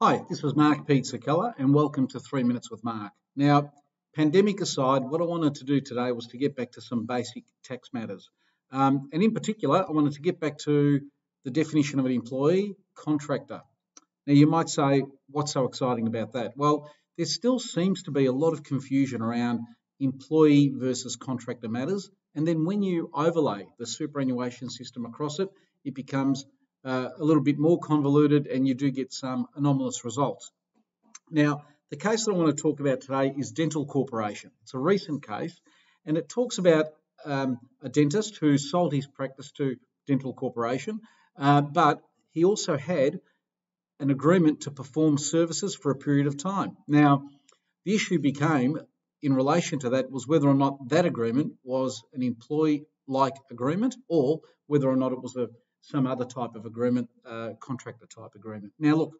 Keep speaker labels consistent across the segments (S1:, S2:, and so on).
S1: Hi, this was Mark Pizzacalla and welcome to 3 Minutes with Mark. Now, pandemic aside, what I wanted to do today was to get back to some basic tax matters. And in particular, I wanted to get back to the definition of an employee, contractor. Now, you might say, what's so exciting about that? Well, there still seems to be a lot of confusion around employee versus contractor matters. And then when you overlay the superannuation system across it, it becomes a little bit more convoluted and you do get some anomalous results. Now, the case that I want to talk about today is Dental Corporation. It's a recent case and it talks about a dentist who sold his practice to Dental Corporation, but he also had an agreement to perform services for a period of time. Now, the issue became, in relation to that, was whether or not that agreement was an employee-like agreement or whether or not it was some other type of agreement, contractor type agreement. Now, look,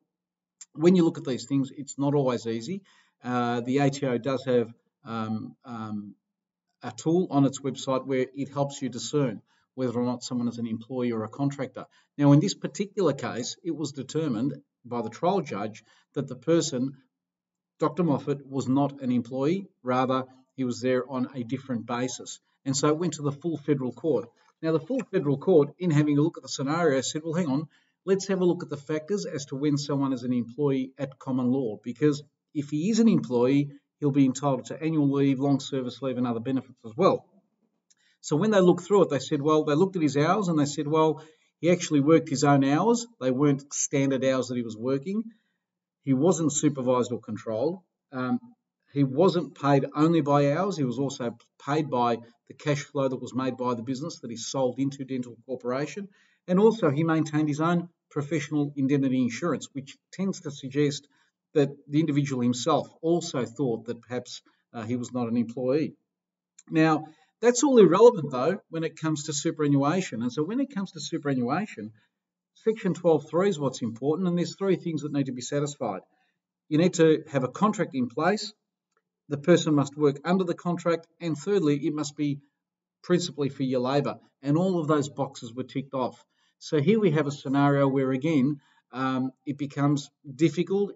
S1: when you look at these things, it's not always easy. The ATO does have a tool on its website where it helps you discern whether or not someone is an employee or a contractor. Now, in this particular case, it was determined by the trial judge that the person, Dr. Moffet, was not an employee, rather he was there on a different basis. And so it went to the full federal court. Now, the full federal court, in having a look at the scenario, said, well, hang on, let's have a look at the factors as to when someone is an employee at common law, because if he is an employee, he'll be entitled to annual leave, long service leave, and other benefits as well. So when they looked through it, they said, well, they looked at his hours and they said, well, he actually worked his own hours. They weren't standard hours that he was working. He wasn't supervised or controlled. He wasn't paid only by hours. He was also paid by the cash flow that was made by the business that he sold into Dental Corporation. And also he maintained his own professional indemnity insurance, which tends to suggest that the individual himself also thought that perhaps he was not an employee. Now, that's all irrelevant, though, when it comes to superannuation. And so when it comes to superannuation, Section 12.3 is what's important, and there's three things that need to be satisfied. You need to have a contract in place. The person must work under the contract, and thirdly, it must be principally for your labour. And all of those boxes were ticked off. So here we have a scenario where, again, it becomes difficult.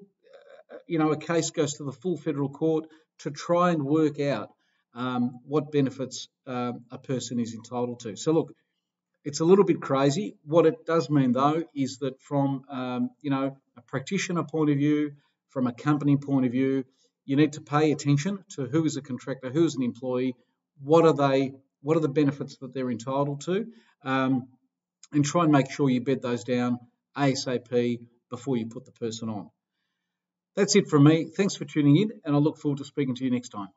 S1: A case goes to the full federal court to try and work out what benefits a person is entitled to. So look, it's a little bit crazy. What it does mean, though, is that from a practitioner point of view, from a company point of view, you need to pay attention to who is a contractor, who is an employee, what are the benefits that they're entitled to, and try and make sure you bed those down ASAP before you put the person on. That's it from me. Thanks for tuning in, and I look forward to speaking to you next time.